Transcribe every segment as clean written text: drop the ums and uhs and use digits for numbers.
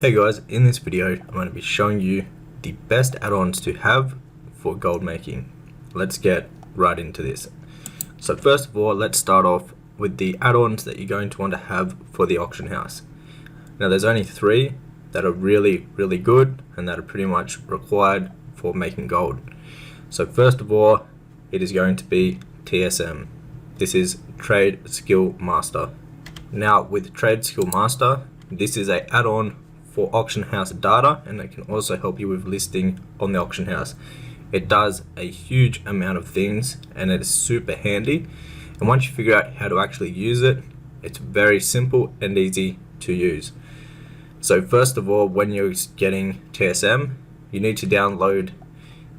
Hey guys, in this video I'm going to be showing you the best add-ons to have for gold making. Let's get right into this. So first of all, let's start off with the add-ons that you're going to want to have for the auction house. Now there's only three that are really good and that are pretty much required for making gold. So first of all, it is going to be TSM. This is TradeSkillMaster. Now with TradeSkillMaster, this is an add-on for auction house data, and it can also help you with listing on the auction house. It does a huge amount of things and it is super handy, and once you figure out how to actually use it, it's very simple and easy to use. So first of all, when you're getting TSM, you need to download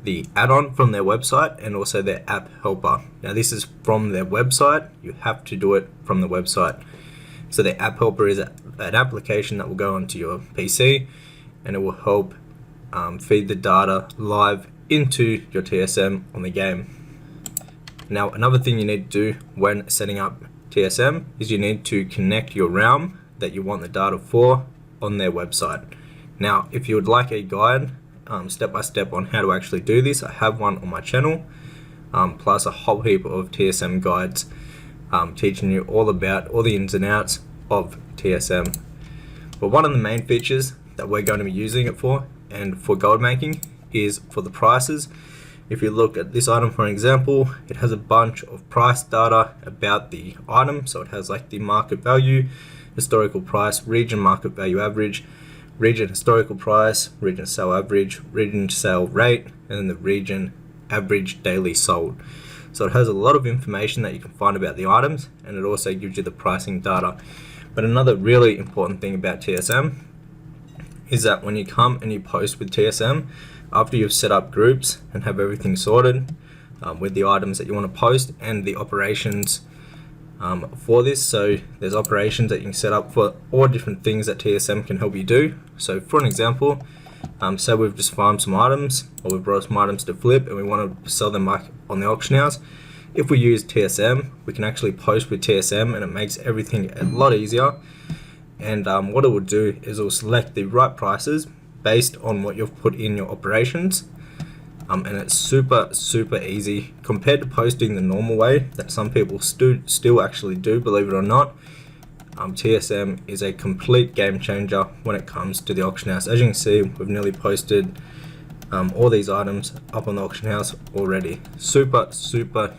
the add-on from their website and also their app helper. Now this is from their website, you have to do it from the website. So the app helper is an application that will go onto your PC, and it will help feed the data live into your TSM on the game. Now another thing you need to do when setting up TSM is you need to connect your realm that you want the data for on their website. Now if you would like a guide step by step on how to actually do this, I have one on my channel, plus a whole heap of TSM guides teaching you all about all the ins and outs of TSM. But one of the main features that we're going to be using it for, and for gold making, is for the prices. If you look at this item for example, it has a bunch of price data about the item. So it has like the market value, historical price, region market value average, region historical price, region sale average, region sale rate, and then the region average daily sold. So it has a lot of information that you can find about the items, and it also gives you the pricing data. But another really important thing about TSM is that when you come and you post with TSM, after you've set up groups and have everything sorted with the items that you want to post and the operations for this, so there's operations that you can set up for all different things that TSM can help you do. So for an example, say we've just farmed some items, or we've brought some items to flip and we want to sell them back on the auction house. If we use TSM, we can actually post with TSM, and it makes everything a lot easier. And what it will do is it will select the right prices based on what you've put in your operations, and it's super easy compared to posting the normal way that some people still actually do, believe it or not. TSM is a complete game changer when it comes to the auction house. As you can see, we've nearly posted all these items up on the auction house already. Super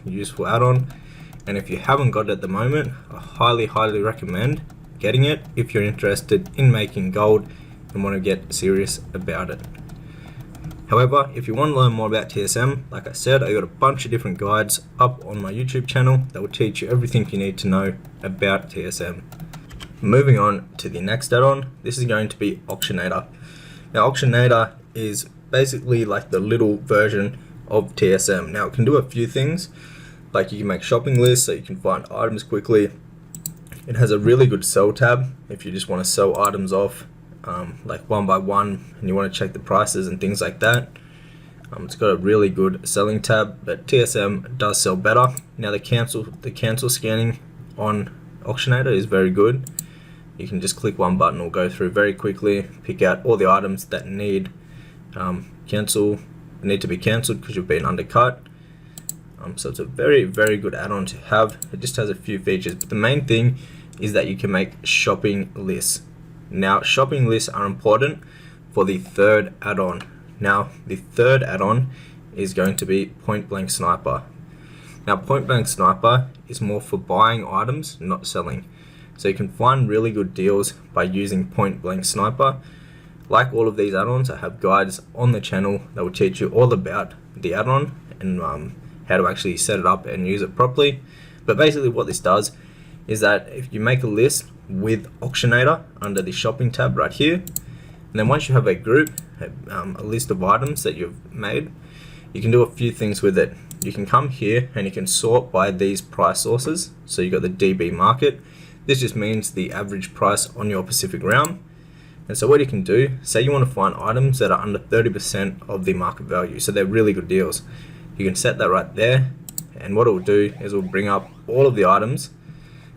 useful add-on, and if you haven't got it at the moment, I highly recommend getting it if you're interested in making gold and want to get serious about it. However, if you want to learn more about TSM, like I said, I got a bunch of different guides up on my YouTube channel that will teach you everything you need to know about TSM. Moving on to the next add-on, this is going to be Auctionator. Now Auctionator is basically like the little version of TSM. Now it can do a few things, like you can make shopping lists so you can find items quickly. It has a really good sell tab if you just want to sell items off like one by one and you want to check the prices and things like that. It's got a really good selling tab, but TSM does sell better. Now the cancel scanning on Auctionator is very good. You can just click one button, or go through very quickly, pick out all the items that need to be cancelled because you've been undercut. So it's a very good add-on to have. It just has a few features, but the main thing is that you can make shopping lists. Now shopping lists are important for the third add-on. Now the third add-on is going to be Point Blank Sniper. Now Point Blank Sniper is more for buying items, not selling. So you can find really good deals by using Point Blank Sniper. Like all of these add-ons, I have guides on the channel that will teach you all about the add-on and how to actually set it up and use it properly. But basically what this does is that if you make a list with Auctionator under the shopping tab right here, and then once you have a group, a list of items that you've made, you can do a few things with it. You can come here and you can sort by these price sources. So you got the DB market. This just means the average price on your Pacific realm. And so what you can do, say you want to find items that are under 30% of the market value, so they're really good deals. You can set that right there, and what it will do is it will bring up all of the items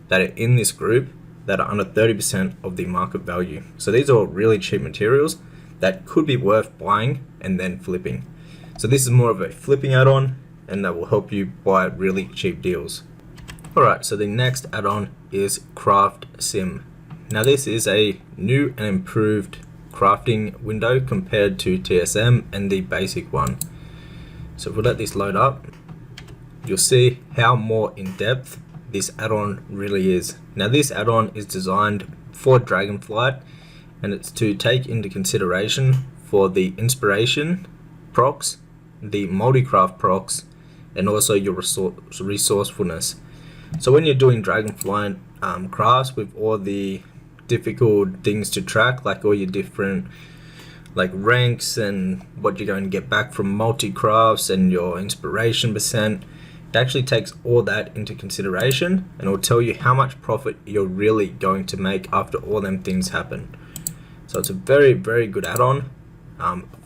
that are in this group that are under 30% of the market value. So these are all really cheap materials that could be worth buying and then flipping. So this is more of a flipping add-on, and that will help you buy really cheap deals. Alright, so the next add-on is Craft Sim. Now this is a new and improved crafting window compared to TSM and the basic one. So if we let this load up, you'll see how more in depth this add-on really is. Now this add-on is designed for Dragonflight, and it's to take into consideration for the inspiration procs, the multi-craft procs, and also your resourcefulness. So when you're doing Dragonflight crafts with all the difficult things to track, like all your different like ranks and what you're going to get back from multi-crafts and your inspiration percent, it actually takes all that into consideration, and it will tell you how much profit you're really going to make after all them things happen. So it's a very, very good add-on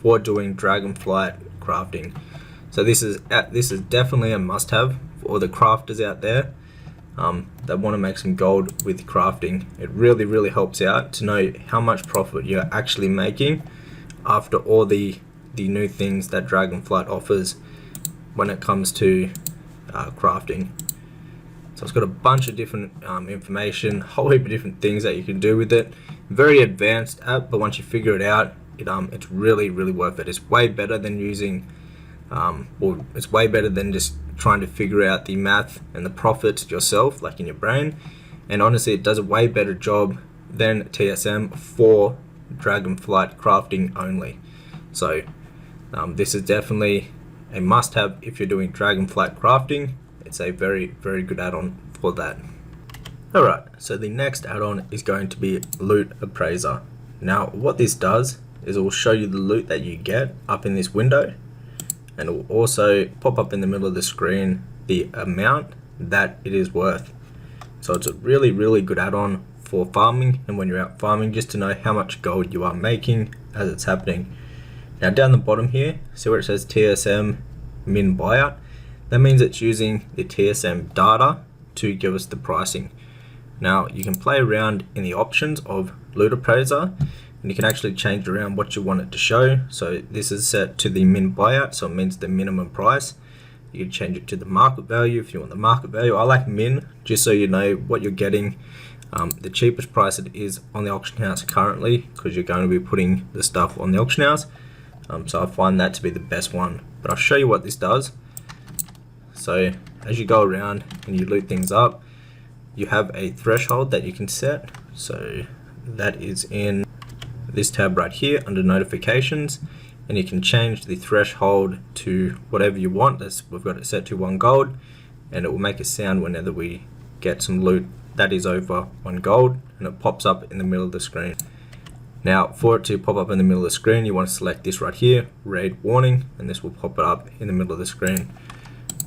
for doing Dragonflight crafting. So this is definitely a must-have for all the crafters out there that want to make some gold with crafting. It really, really helps out to know how much profit you're actually making after all the new things that Dragonflight offers when it comes to crafting. So it's got a bunch of different information, a whole heap of different things that you can do with it. Very advanced app, but once you figure it out, it's really, really worth it. It's way better than using, it's way better than just trying to figure out the math and the profits yourself, like in your brain. And honestly, it does a way better job than TSM for Dragonflight crafting only. So this is definitely a must-have if you're doing Dragonflight crafting. It's a very, very good add-on for that. Alright, so the next add-on is going to be Loot Appraiser. Now what this does is it will show you the loot that you get up in this window, and it will also pop up in the middle of the screen the amount that it is worth. So it's a really, really good add-on for farming, and when you're out farming, just to know how much gold you are making as it's happening. Now down the bottom here, see where it says TSM min buyout? That means it's using the TSM data to give us the pricing. Now you can play around in the options of Loot Appraiser, and you can actually change around what you want it to show. So this is set to the min buyout, so it means the minimum price. You can change it to the market value if you want the market value. I like min, just so you know what you're getting. The cheapest price it is on the auction house currently, because you're going to be putting the stuff on the auction house. So I find that to be the best one. But I'll show you what this does. So as you go around and you loot things up, you have a threshold that you can set. So that is in this tab right here under notifications, and you can change the threshold to whatever you want. We've got it set to 1 gold, and it will make a sound whenever we get some loot that is over 1 gold, and it pops up in the middle of the screen. Now for it to pop up in the middle of the screen, you want to select this right here, raid warning, and this will pop it up in the middle of the screen.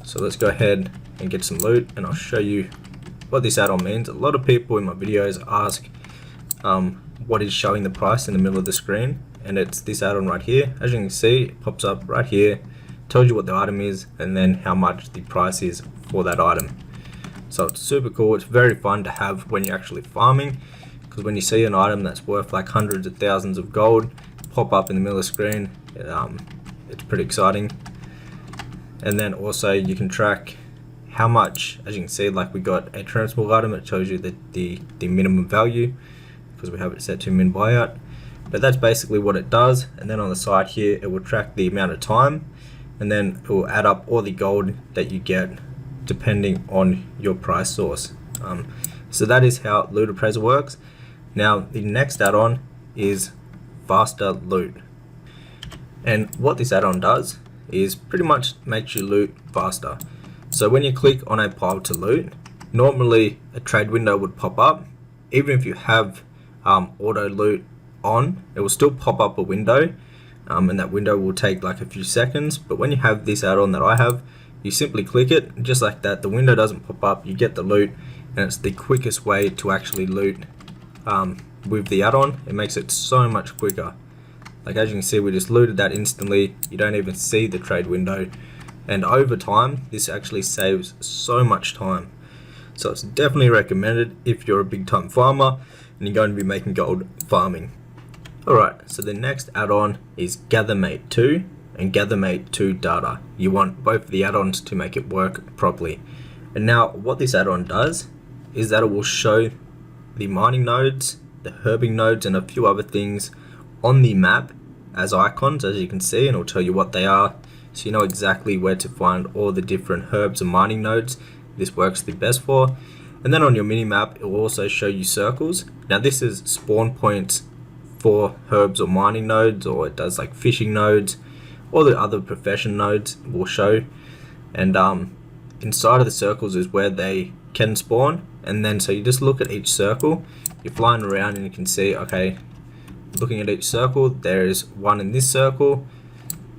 So let's go ahead and get some loot, and I'll show you what this add-on means. A lot of people in my videos ask what is showing the price in the middle of the screen, and it's this add-on right here. As you can see, it pops up right here, tells you what the item is, and then how much the price is for that item. So it's super cool. It's very fun to have when you're actually farming, because when you see an item that's worth like hundreds of thousands of gold pop up in the middle of the screen, it's pretty exciting. And then also you can track how much, as you can see, like we got a transform item that shows you the minimum value, because we have it set to min buyout. But that's basically what it does. And then on the side here, it will track the amount of time, and then it will add up all the gold that you get depending on your price source. So that is how Loot Appraiser works. Now the next add-on is Faster Loot, and what this add-on does is pretty much makes you loot faster. So when you click on a pile to loot, normally a trade window would pop up. Even if you have auto loot on, it will still pop up a window, and that window will take like a few seconds. But when you have this add-on that I have, you simply click it, and just like that, the window doesn't pop up, you get the loot, and it's the quickest way to actually loot with the add-on. It makes it so much quicker. Like as you can see, we just looted that instantly. You don't even see the trade window, and over time this actually saves so much time. So it's definitely recommended if you're a big time farmer and you're going to be making gold farming. Alright, so the next add-on is GatherMate 2 and GatherMate 2 Data. You want both of the add-ons to make it work properly. And now what this add-on does is that it will show the mining nodes, the herbing nodes, and a few other things on the map as icons, as you can see, and it'll tell you what they are, so you know exactly where to find all the different herbs and mining nodes this works the best for. And then on your mini map, it will also show you circles. Now this is spawn points for herbs or mining nodes, or it does like fishing nodes, or the other profession nodes will show. And inside of the circles is where they can spawn. And then so you just look at each circle, you're flying around and you can see, okay, looking at each circle, there is one in this circle,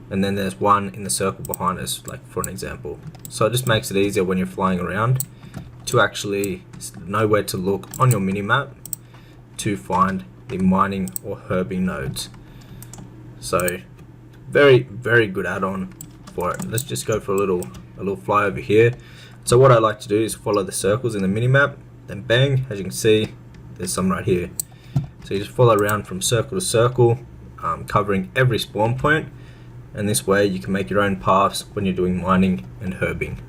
and then there's one in the circle behind us, like for an example. So it just makes it easier when you're flying around to actually know where to look on your mini map to find the mining or herbing nodes. So very good add-on for it. Let's just go for a little fly over here. So what I like to do is follow the circles in the mini map, then bang, as you can see, there's some right here. So you just follow around from circle to circle, covering every spawn point, and this way you can make your own paths when you're doing mining and herbing.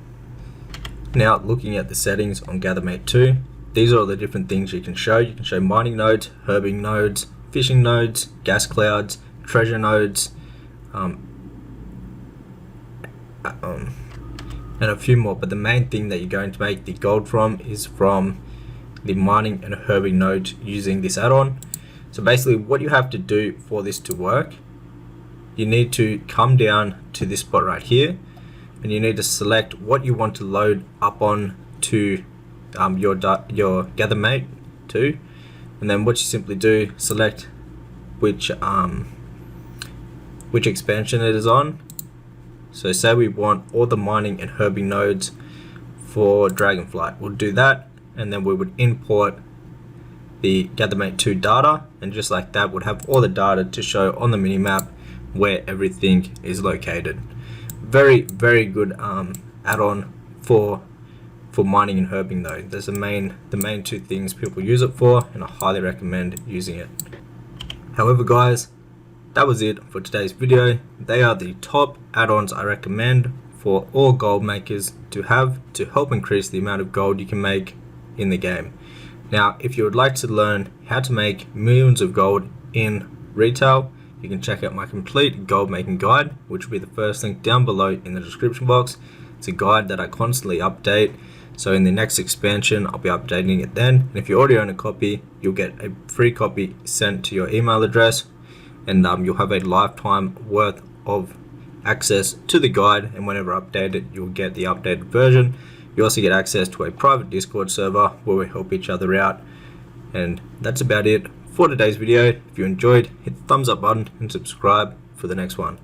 Now looking at the settings on GatherMate 2, these are all the different things you can show. You can show mining nodes, herbing nodes, fishing nodes, gas clouds, treasure nodes, and a few more, but the main thing that you're going to make the gold from is from the mining and herbing nodes using this add-on. So basically what you have to do for this to work, you need to come down to this spot right here, and you need to select what you want to load up on to your GatherMate 2, and then what you simply do, select which expansion it is on. So say we want all the mining and herbing nodes for dragonflight, we'll do that, and then we would import the GatherMate 2 data, and just like that would have all the data to show on the mini map where everything is located. Very good add-on for mining and herbing though. There's the main two things people use it for, and I highly recommend using it. However guys, that was it for today's video. They are the top add-ons I recommend for all gold makers to have to help increase the amount of gold you can make in the game. Now if you would like to learn how to make millions of gold in retail, you can check out my complete gold making guide, which will be the first link down below in the description box. It's a guide that I constantly update, so in the next expansion I'll be updating it then. And if you already own a copy, you'll get a free copy sent to your email address, and you'll have a lifetime worth of access to the guide, and whenever updated you'll get the updated version. You also get access to a private Discord server where we help each other out. And that's about it for today's video. If you enjoyed, hit the thumbs up button and subscribe for the next one.